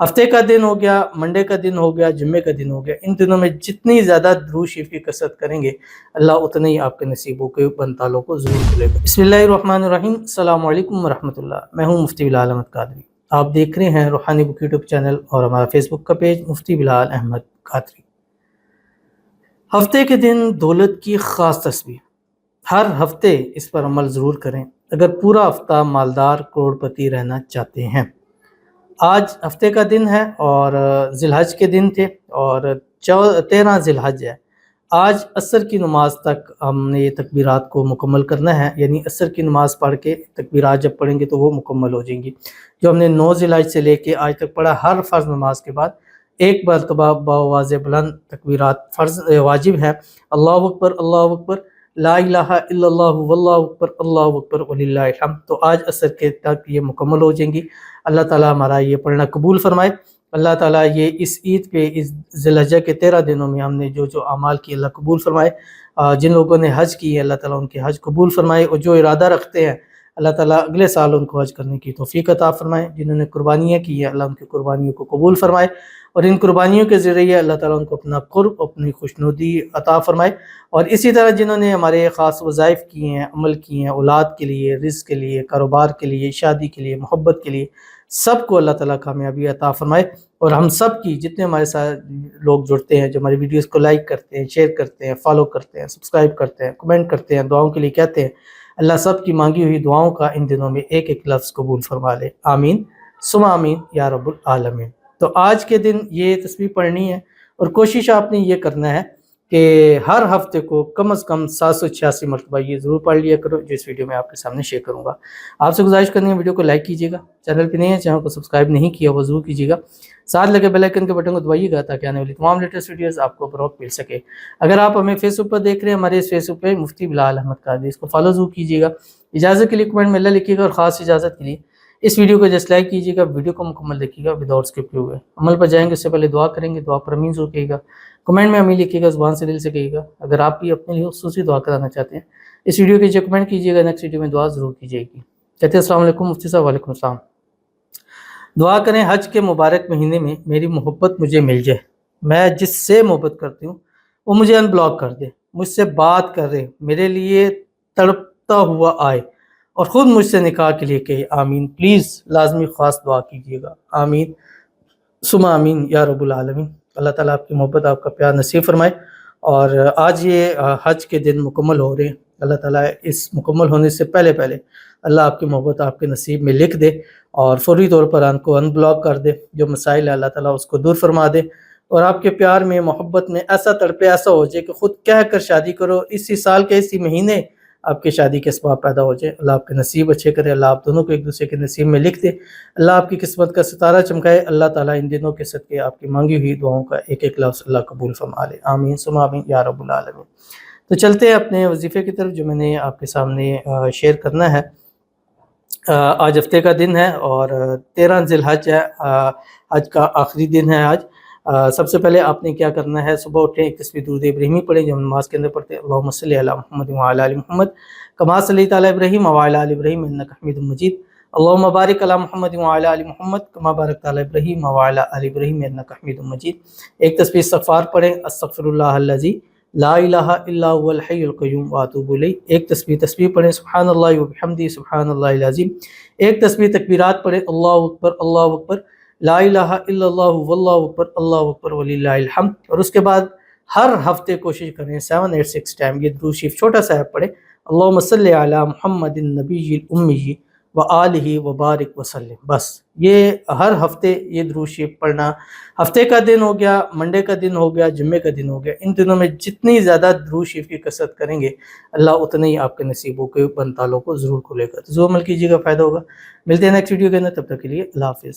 ہفتے کا دن ہو گیا، منڈے کا دن ہو گیا، جمعے کا دن ہو گیا، ان دنوں میں جتنی زیادہ درود شریف کی کثرت کریں گے اللہ اتنے ہی آپ کے نصیبوں کے بنتالوں کو ضرور کھلے گا۔ بسم اللہ الرحمن الرحیم۔ السلام علیکم ورحمۃ اللہ۔ میں ہوں مفتی بلال احمد قادری۔ آپ دیکھ رہے ہیں روحانی بک یوٹیوب چینل اور ہمارا فیس بک کا پیج مفتی بلال احمد قادری۔ ہفتے کے دن دولت کی خاص تسبیح، ہر ہفتے اس پر عمل ضرور کریں اگر پورا ہفتہ مالدار کروڑ پتی رہنا چاہتے ہیں۔ آج ہفتے کا دن ہے اور ذی الحج کے دن تھے اور 13 ذی الحج ہے۔ آج عصر کی نماز تک ہم نے یہ تکبیرات کو مکمل کرنا ہے، یعنی عصر کی نماز پڑھ کے تکبیرات جب پڑھیں گے تو وہ مکمل ہو جائیں گی۔ جو ہم نے 9 ذی الحج سے لے کے آج تک پڑھا، ہر فرض نماز کے بعد ایک مرتبہ بآواز بلند تکبیرات فرض واجب ہے۔ اللہ اکبر، اللہ اکبر، لا الہ الا اللہ واللہ اکبر، اللہ اکبر وللہ الحمد۔ تو آج عصر کے تک یہ مکمل ہو جائیں گی۔ اللہ تعالیٰ ہمارا یہ پڑھنا قبول فرمائے۔ اللہ تعالیٰ یہ اس عید پہ، اس ذی الحجہ کے 13 دنوں میں ہم نے جو اعمال کی اللہ قبول فرمائے۔ جن لوگوں نے حج کی ہے اللہ تعالیٰ ان کے حج قبول فرمائے، اور جو ارادہ رکھتے ہیں اللہ تعالیٰ اگلے سال ان کو حج کرنے کی توفیق عطا فرمائے۔ جنہوں نے قربانیاں کی ہیں اللہ ان کی قربانیوں کو قبول فرمائے، اور ان قربانیوں کے ذریعے اللہ تعالیٰ ان کو اپنا قرب، اپنی خوشنودی عطا فرمائے۔ اور اسی طرح جنہوں نے ہمارے خاص وظائف کیے ہیں، عمل کیے ہیں، اولاد کے لیے، رزق کے لیے، کاروبار کے لیے، شادی کے لیے، محبت کے لیے، سب کو اللہ تعالیٰ کامیابی عطا فرمائے۔ اور ہم سب کی جتنے ہمارے ساتھ لوگ جڑتے ہیں، جو ہماری ویڈیوز کو لائک کرتے ہیں، شیئر کرتے ہیں، فالو کرتے ہیں، سبسکرائب کرتے ہیں، کمنٹ کرتے ہیں، دعاؤں کے لیے کہتے ہیں، اللہ سب کی مانگی ہوئی دعاؤں کا ان دنوں میں ایک ایک لفظ قبول فرما لے۔ آمین ثم آمین یا رب العالمین۔ تو آج کے دن یہ تسبیح پڑھنی ہے، اور کوشش آپ نے یہ کرنا ہے کہ ہر ہفتے کو کم از کم 786 مرتبہ یہ ضرور پڑھ لیا کرو، جو اس ویڈیو میں آپ کے سامنے شیئر کروں گا۔ آپ سے گزارش کرنی ہے ویڈیو کو لائک کیجیے گا، چینل پہ نہیں ہے چینل کو سبسکرائب نہیں کیا وہ ضرور کیجیے گا، ساتھ لگے بیل آئیکن کے بٹن کو دبائیے گا تاکہ آنے والی تمام لیٹسٹ ویڈیوز آپ کو بروقت مل سکے۔ اگر آپ ہمیں فیس بک پر دیکھ رہے ہیں، ہمارے اس فیس بک پہ مفتی بلال احمد قادری، اس کو فالو ضرور کیجیے گا۔ اجازت کے لیے کمنٹ میں اللہ لکھیے گا، اور خاص اجازت کے لیے اس ویڈیو کو جسٹ لائک کیجیے گا، ویڈیو کو مکمل دیکھیے گا وداؤٹ اسکپ ہوئے۔ عمل پر جائیں گے اس سے پہلے دعا کریں گے، دعا پر امین ضرور کہیے گا، کمنٹ میں امین لکھیے گا، زبان سے دل سے کہیے گا۔ اگر آپ بھی اپنے لیے خصوصی دعا کرانا چاہتے ہیں اس ویڈیو کے جو کمنٹ کیجیے گا، نیکسٹ ویڈیو میں دعا ضرور کیجیے گی۔ کہتے ہیں السلام علیکم مفتی صاحب۔ وعلیکم السلام۔ دعا کریں حج کے مبارک مہینے میں میری محبت مجھے مل جائے، میں جس سے محبت کرتی ہوں وہ مجھے ان بلاک کر دے، مجھ سے بات کر رہے، میرے لیے تڑپتا ہوا آئے، اور خود مجھ سے نکاح کے لیے کہے آمین۔ پلیز لازمی خاص دعا کیجیے گا، آمین ثم آمین یا رب العالمین۔ اللہ تعالیٰ آپ کی محبت، آپ کا پیار نصیب فرمائے۔ اور آج یہ حج کے دن مکمل ہو رہے ہیں، اللہ تعالیٰ اس مکمل ہونے سے پہلے اللہ آپ کی محبت آپ کے نصیب میں لکھ دے، اور فوری طور پر ان کو ان بلاک کر دے، جو مسائل ہے اللہ تعالیٰ اس کو دور فرما دے، اور آپ کے پیار میں، محبت میں ایسا تڑپے، ایسا ہو جائے کہ خود کہہ کر شادی کرو، اسی سال کے اسی مہینے آپ کی شادی کے اسباب پیدا ہو جائے۔ اللہ آپ کے نصیب اچھے کرے، اللہ آپ دونوں کو ایک دوسرے کے نصیب میں لکھ دے، اللہ آپ کی قسمت کا ستارہ چمکائے۔ اللہ تعالیٰ ان دنوں کے صدقے آپ کی مانگی ہوئی دعاؤں کا ایک ایک لفظ اللہ قبول فرما لے، آمین ثم آمین یا رب العالمین۔ تو چلتے ہیں اپنے وظیفے کی طرف، جو میں نے آپ کے سامنے شیئر کرنا ہے۔ آج ہفتے کا دن ہے اور 13 ذی الحج ہے، حج کا آخری دن ہے آج۔ سب سے پہلے آپ نے کیا کرنا ہے، صبح اٹھیں، ایک تسبیح درود ابراہیمی پڑھیں جو ہم نماز کے اندر پڑھتے ہیں، اللہم صلی علی محمد وعلی آل محمد کما صلیت علی ابراہیم وعلی آل ابراہیم انک حمید مجید، اللہم بارک علی محمد وعلی آل محمد کما بارکت علی ابراہیم وعلی آل ابراہیم انک حمید مجید۔ ایک تسبیح استغفار پڑھیں، استغفر اللہ الذی لا الہ الا هو الحی القیوم واتوب الیہ۔ ایک تسبیح پڑھیں، سبحان اللہ وبحمدہ سبحان اللہ العظیم۔ ایک تسبیح تکبیرات پڑھیں، اللہ اکبر، اللہ اکبر، لا الہ الا اللہ واللہ اکبر، اللہ اکبر وللہ الحمد۔ اور اس کے بعد ہر ہفتے کوشش کریں 786 ٹائم یہ درود شریف چھوٹا سا ہے پڑھیں، اللہم صلی علی محمد النبی الامی وآلہ وبارک وسلم۔ بس یہ ہر ہفتے یہ درود شریف پڑھنا، ہفتے کا دن ہو گیا، منڈے کا دن ہو گیا، جمعے کا دن ہو گیا، ان دنوں میں جتنی زیادہ درود شریف کی کثرت کریں گے اللہ اتنے ہی آپ کے نصیبوں کے بنتالوں کو ضرور کھلے گا۔ تو ضرور عمل کیجیے گا، فائدہ ہوگا۔ ملتے ہیں نیکسٹ ویڈیو کے اندر، تب تک کے لیے اللہ حافظ۔